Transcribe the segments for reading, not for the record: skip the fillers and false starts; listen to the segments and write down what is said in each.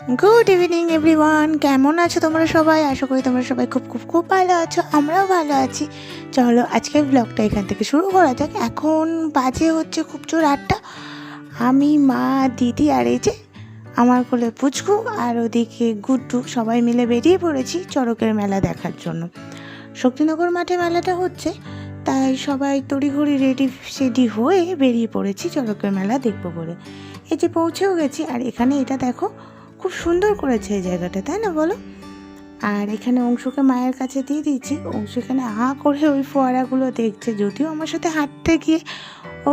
Good evening everyone, কেমন আছো তোমরা সবাই? আশা করি তোমরা সবাই খুব খুব খুব ভালো আছো, আমরাও ভালো আছি। চলো আজকের ব্লগটা এখান থেকে শুরু করা যাক। এখন বাজে হচ্ছে খুব জোর 8টা। আমি, মা, দিদি আর এই যে আমার কোলে পুচকু আর ওদিকে গুড্ডু সবাই মিলে বেরিয়ে পড়েছি চড়কের মেলা দেখার জন্য। শক্তিনগর মাঠে মেলাটা হচ্ছে, তাই সবাই তড়িঘড়ি রেডি হয়ে বেরিয়ে পড়েছি চড়কের মেলা দেখবো বলে। এই যে পৌঁছেও গেছি। আর এখানে এটা দেখো, খুব সুন্দর করেছে এই জায়গাটা, তাই না বলো? আর এখানে অংশুকে মায়ের কাছে দিয়ে দিয়েছি। অংশু এখানে করে ওই ফোয়ারাগুলো দেখছে, যদিও আমার সাথে হাঁটতে গিয়ে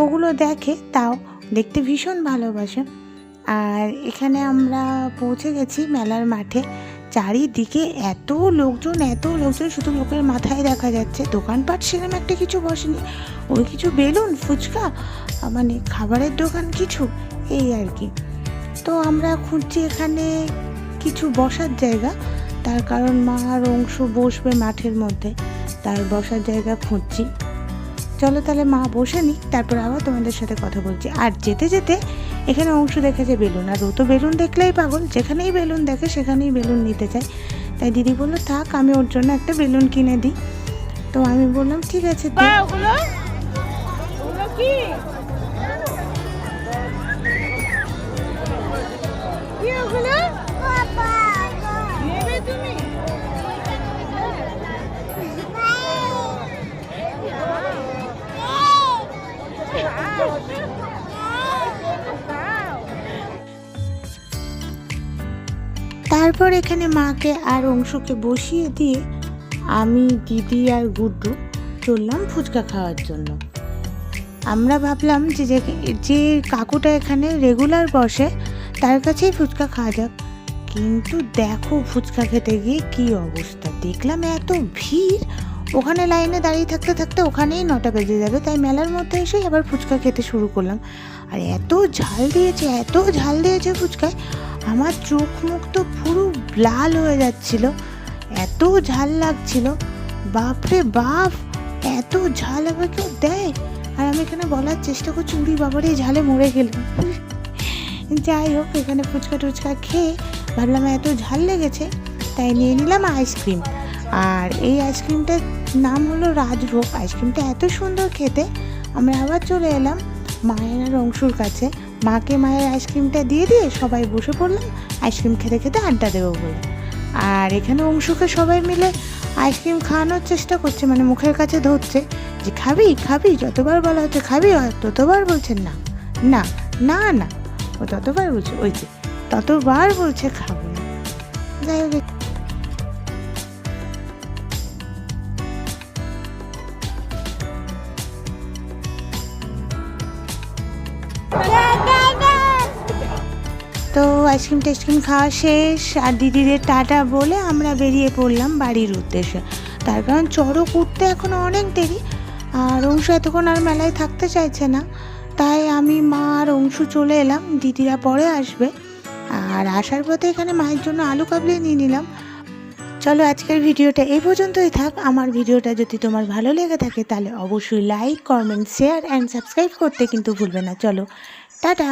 ওগুলো দেখে, তাও দেখতে ভীষণ ভালোবাসে। আর এখানে আমরা পৌঁছে গেছি মেলার মাঠে। চারিদিকে এত লোকজন, শুধু লোকের মাথায় দেখা যাচ্ছে। দোকানপাট সেরকম একটা কিছু বসেনি, ওই কিছু বেলুন, ফুচকা, মানে খাবারের দোকান কিছু, এই আর কি। তো আমরা খুঁজছি এখানে কিছু বসার জায়গা, তার কারণ মা আর অংশু বসবে মাঠের মধ্যে, তাই বসার জায়গা খুঁজছি। চলো তাহলে মা বসে নিক, তারপর আবার তোমাদের সাথে কথা বলছি। আর যেতে যেতে এখানে অংশু দেখেছে বেলুন, আর ও তো বেলুন দেখলেই পাগল, যেখানেই বেলুন দেখে সেখানেই বেলুন নিতে চায়। তাই দিদি বললো থাক, আমি ওর জন্য একটা বেলুন কিনে দিই। তো আমি বললাম ঠিক আছে। তারপর এখানে মাকে আর অংশুকে বসিয়ে দিয়ে আমি, দিদি আর গুড্ডু চললাম ফুচকা খাওয়ার জন্য। আমরা ভাবলাম যে কাকুটা এখানে রেগুলার বসে, তার কাছেই ফুচকা খাওয়া যাক। কিন্তু দেখো ফুচকা খেতে গিয়ে কি অবস্থা, দেখলাম এত ভিড়, ওখানে লাইনে দাঁড়িয়ে থাকতে থাকতে ওখানেই 9টা বেজে যাবে। তাই মেলার মধ্যে এসেই আবার ফুচকা খেতে শুরু করলাম। আর এত ঝাল দিয়েছে ফুচকায়, আমার চোখ মুখ তো পুরো লাল হয়ে যাচ্ছিল, এত ঝাল লাগছিল। বাপরে বাপ, এত ঝাল আবার কেউ দেয়? আর আমি এখানে বলার চেষ্টা করছি, উড়ি বাবারে ঝালে মরে গেলাম। যাই হোক, এখানে ফুচকা খেয়ে ভাবলাম এত ঝাল লেগেছে, তাই নিয়ে নিলাম আইসক্রিম। আর এই আইসক্রিমটার নাম হলো রাজভোগ। আইসক্রিমটা এত সুন্দর খেতে। আমরা আবার চলে এলাম মায়ের আর অংশুর কাছে। মাকে মায়ের আইসক্রিমটা দিয়ে সবাই বসে পড়লাম আইসক্রিম খেতে খেতে আড্ডা দেবো বলে। আর এখানে অংশুকে সবাই মিলে আইসক্রিম খাওয়ানোর চেষ্টা করছে, মানে মুখের কাছে ধরছে যে খাবি, যতবার বলা হচ্ছে খাবি, ততবার বলছেন না না না না, ও ততবার বলছে, ওই যে ততবার বলছে খাবো না। যাই হোক, তো আইসক্রিম খাওয়া শেষ। আর দিদিদের টাটা বলে আমরা বেরিয়ে পড়লাম বাড়ির উদ্দেশ্যে, তার কারণ চড়ক উঠতে এখনো অনেক দেরি। আর অংশু এতক্ষণ আর মেলায় থাকতে চাইছে না, তাই আমি, মা আর অংশু চলে এলাম। দিদিরা পরে আসবে। আর আসার পথে এখানে মায়ের জন্য আলু কাবলি নিয়ে নিলাম। চলো আজকের ভিডিওটা এই পর্যন্তই থাক। আমার ভিডিওটা যদি তোমার ভালো লেগে থাকে তাহলে অবশ্যই like, comment, share and subscribe করতে কিন্তু ভুলবে না। চলো টাটা।